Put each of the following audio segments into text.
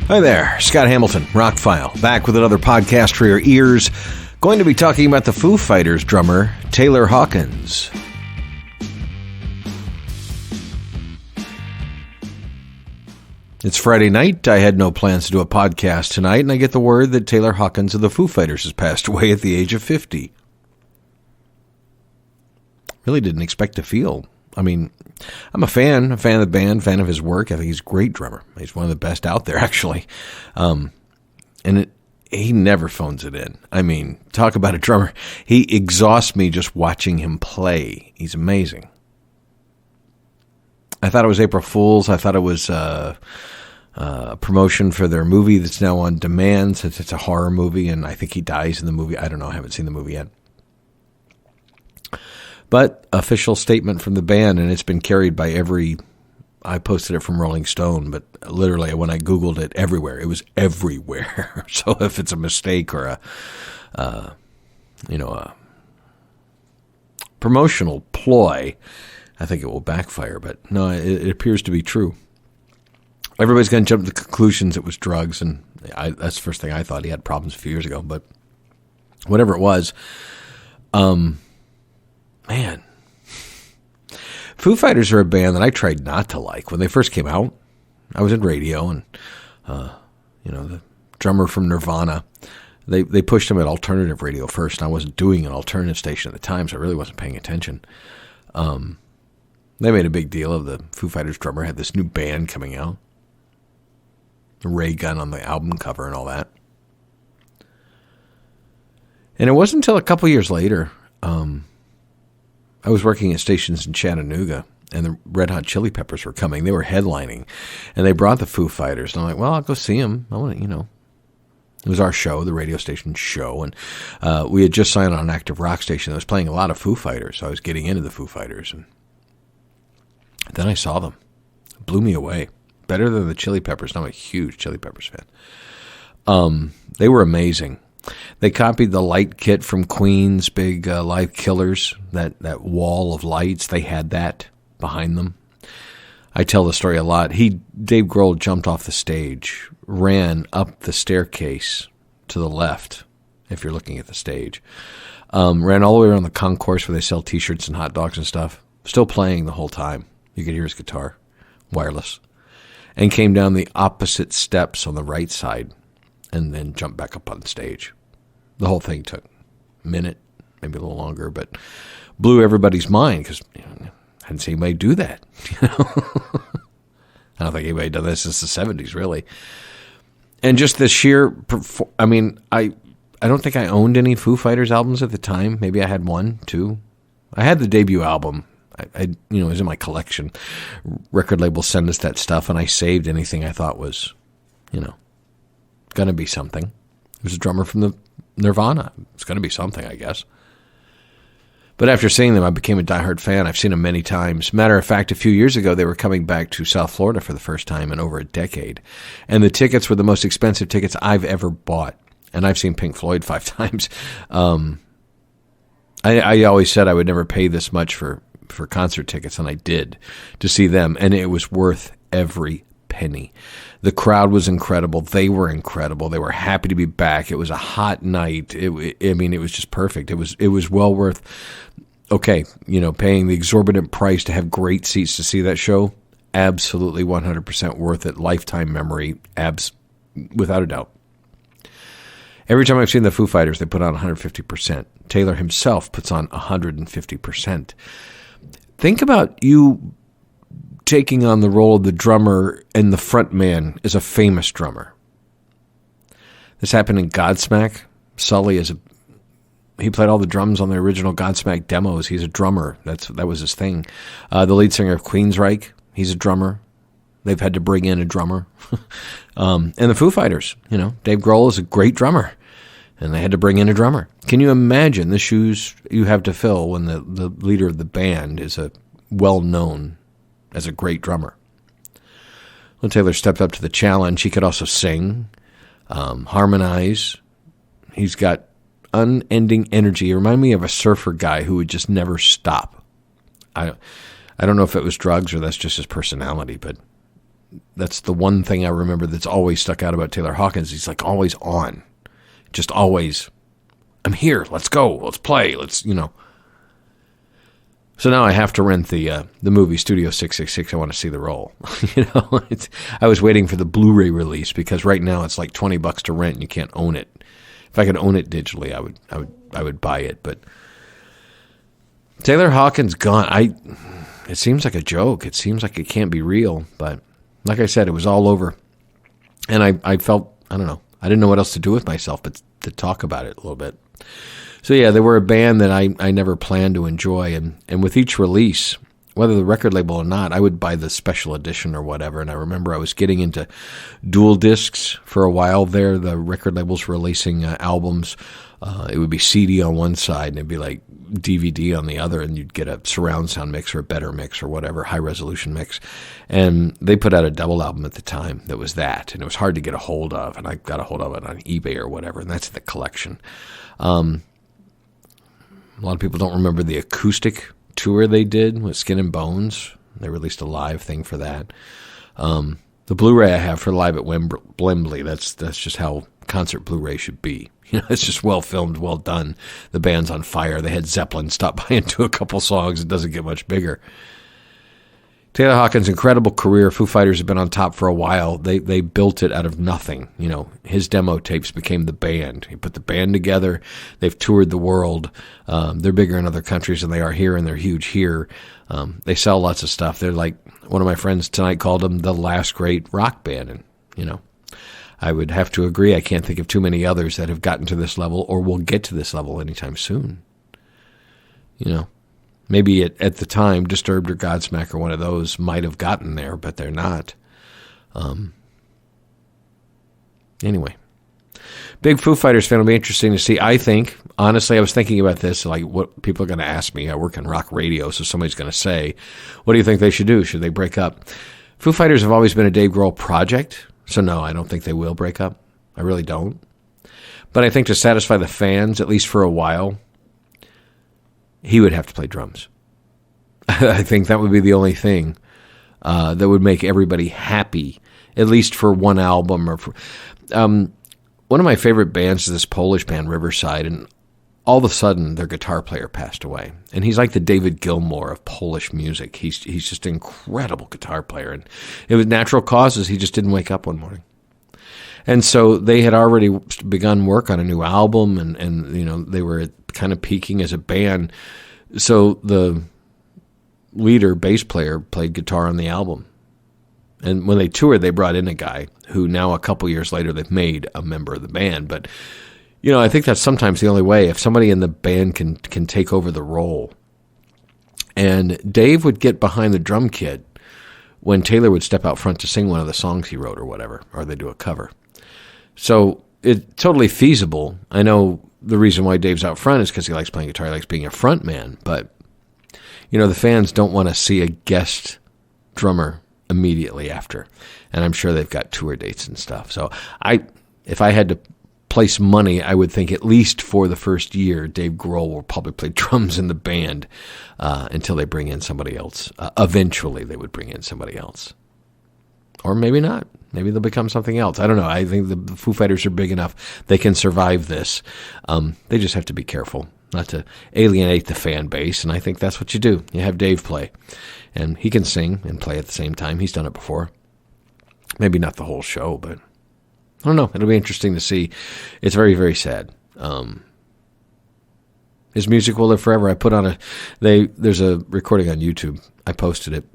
Hi there, Scott Hamilton, ROCKFILE, back with another podcast for your ears. Going to be talking about the Foo Fighters drummer, Taylor Hawkins. It's Friday night. I had no plans to do a podcast tonight, and I get the word that Taylor Hawkins of the Foo Fighters has passed away at the age of 50. Really didn't expect to feel. I mean, I'm a fan of the band, fan of his work. I think he's a great drummer. He's one of the best out there, actually. He never phones it in. I mean, talk about a drummer. He exhausts me just watching him play. He's amazing. I thought it was April Fool's. I thought it was a promotion for their movie that's now on demand since it's a horror movie, and I think he dies in the movie. I don't know. I haven't seen the movie yet. But official statement from the band, and it's been carried by I posted it from Rolling Stone, but literally when I Googled it, everywhere. It was everywhere. So if it's a mistake or a promotional ploy, I think it will backfire. But no, it appears to be true. Everybody's going to jump to conclusions it was drugs, and that's the first thing I thought. He had problems a few years ago, but whatever it was, man, Foo Fighters are a band that I tried not to like. When they first came out, I was in radio, and the drummer from Nirvana, they pushed him at alternative radio first, and I wasn't doing an alternative station at the time, so I really wasn't paying attention. They made a big deal of the Foo Fighters drummer had this new band coming out, the ray gun on the album cover and all that. And it wasn't until a couple years later, I was working at stations in Chattanooga, and the Red Hot Chili Peppers were coming. They were headlining, and they brought the Foo Fighters. And I'm like, well, I'll go see them. I want to, It was our show, the radio station show, and we had just signed on an active rock station that was playing a lot of Foo Fighters, so I was getting into the Foo Fighters. And then I saw them. It blew me away. Better than the Chili Peppers. I'm a huge Chili Peppers fan. They were amazing. They copied the light kit from Queen's big live Killers, that wall of lights. They had that behind them. I tell the story a lot. Dave Grohl jumped off the stage, ran up the staircase to the left, if you're looking at the stage, ran all the way around the concourse where they sell T-shirts and hot dogs and stuff, still playing the whole time. You could hear his guitar, wireless, and came down the opposite steps on the right side and then jumped back up on stage. The whole thing took a minute, maybe a little longer, but blew everybody's mind because I hadn't seen anybody do that. I don't think anybody done this since the 70s, really. And just the sheer, I don't think I owned any Foo Fighters albums at the time. Maybe I had one, two. I had the debut album. It was in my collection. Record labels send us that stuff, and I saved anything I thought was, going to be something. It was a drummer from the Nirvana. It's going to be something, I guess. But after seeing them, I became a diehard fan. I've seen them many times. Matter of fact, a few years ago, they were coming back to South Florida for the first time in over a decade. And the tickets were the most expensive tickets I've ever bought. And I've seen Pink Floyd 5 times. I always said I would never pay this much for concert tickets, and I did, to see them. And it was worth every penny. The crowd was incredible. They were incredible. They were happy to be back. It was a hot night. It was just perfect. It was well worth, paying the exorbitant price to have great seats to see that show. Absolutely 100% worth it. Lifetime memory. Without a doubt. Every time I've seen the Foo Fighters, they put on 150%. Taylor himself puts on 150%. Think about you taking on the role of the drummer, and the front man is a famous drummer. This happened in Godsmack. Sully he played all the drums on the original Godsmack demos. He's a drummer. That was his thing. The lead singer of Queensryche, he's a drummer. They've had to bring in a drummer. And the Foo Fighters, Dave Grohl is a great drummer, and they had to bring in a drummer. Can you imagine the shoes you have to fill when the leader of the band is a well-known as a great drummer? Well, Taylor stepped up to the challenge. He could also sing, harmonize. He's got unending energy. He reminded me of a surfer guy who would just never stop. I don't know if it was drugs or that's just his personality, but That's the one thing I remember that's always stuck out about Taylor Hawkins. He's like always on, just always. I'm here. Let's go. Let's play. So now I have to rent the movie Studio 666. I want to see the roll. I was waiting for the Blu-ray release because right now it's like $20 to rent and you can't own it. If I could own it digitally, I would buy it. But Taylor Hawkins gone. It seems like a joke. It seems like it can't be real. But like I said, it was all over, and I felt, I don't know. I didn't know what else to do with myself but to talk about it a little bit. So yeah, they were a band that I never planned to enjoy, and with each release, whether the record label or not, I would buy the special edition or whatever. And I remember I was getting into dual discs for a while there. The record labels were releasing albums. It would be CD on one side and it'd be like DVD on the other, and you'd get a surround sound mix or a better mix or whatever, high resolution mix. And they put out a double album at the time that was that, and it was hard to get a hold of, and I got a hold of it on eBay or whatever, and that's the collection. A lot of people don't remember the acoustic tour they did with Skin and Bones. They released a live thing for that. The Blu-ray I have for Live at Wembley, that's just how concert Blu-ray should be. It's just well filmed, well done. The band's on fire. They had Zeppelin stop by and do a couple songs. It doesn't get much bigger. Taylor Hawkins' incredible career. Foo Fighters have been on top for a while. They built it out of nothing. His demo tapes became the band. He put the band together. They've toured the world. They're bigger in other countries than they are here, and they're huge here. They sell lots of stuff. They're like, one of my friends tonight called them the last great rock band. And, I would have to agree. I can't think of too many others that have gotten to this level or will get to this level anytime soon. Maybe at the time, Disturbed or Godsmack or one of those might have gotten there, but they're not. Anyway, big Foo Fighters fan will be interesting to see. I think, honestly, I was thinking about this, like what people are going to ask me. I work in rock radio, so somebody's going to say, what do you think they should do? Should they break up? Foo Fighters have always been a Dave Grohl project, so no, I don't think they will break up. I really don't. But I think to satisfy the fans, at least for a while, he would have to play drums. I think that would be the only thing that would make everybody happy, at least for one album. Or one of my favorite bands is this Polish band, Riverside, and all of a sudden their guitar player passed away. And he's like the David Gilmour of Polish music. He's just an incredible guitar player. And it was natural causes. He just didn't wake up one morning. And so they had already begun work on a new album, and they were kind of peaking as a band. So the leader, bass player, played guitar on the album. And when they toured, they brought in a guy who now a couple years later they've made a member of the band. But, I think that's sometimes the only way. If somebody in the band can take over the role. And Dave would get behind the drum kit when Taylor would step out front to sing one of the songs he wrote or whatever, or they do a cover. So it's totally feasible. I know the reason why Dave's out front is because he likes playing guitar, he likes being a front man. But, the fans don't want to see a guest drummer immediately after. And I'm sure they've got tour dates and stuff. So if I had to place money, I would think at least for the first year, Dave Grohl will probably play drums in the band until they bring in somebody else. Eventually, they would bring in somebody else. Or maybe not. Maybe they'll become something else. I don't know. I think the Foo Fighters are big enough. They can survive this. They just have to be careful not to alienate the fan base, and I think that's what you do. You have Dave play, and he can sing and play at the same time. He's done it before. Maybe not the whole show, but I don't know. It'll be interesting to see. It's very, very sad. His music will live forever. I put on there's a recording on YouTube. I posted it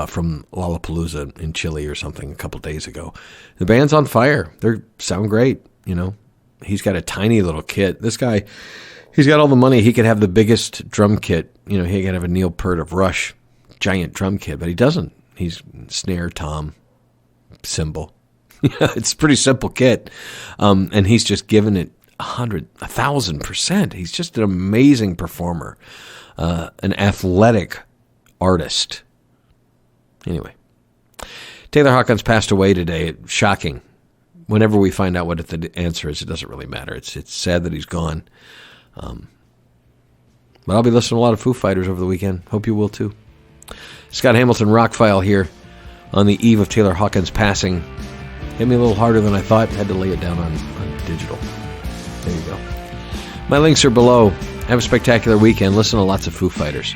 from Lollapalooza in Chile or something a couple days ago. The band's on fire. They sound great. He's got a tiny little kit. This guy, he's got all the money. He could have the biggest drum kit. He could have a Neil Peart of Rush giant drum kit, but he doesn't. He's snare, tom, cymbal. It's a pretty simple kit. And he's just given it 1,000%. He's just an amazing performer, an athletic artist. Anyway, Taylor Hawkins passed away today. Shocking. Whenever we find out what the answer is, it doesn't really matter. It's sad that he's gone. But I'll be listening to a lot of Foo Fighters over the weekend. Hope you will too. Scott Hamilton, ROCKFILE here on the eve of Taylor Hawkins' passing. Hit me a little harder than I thought. Had to lay it down on digital. There you go. My links are below. Have a spectacular weekend. Listen to lots of Foo Fighters.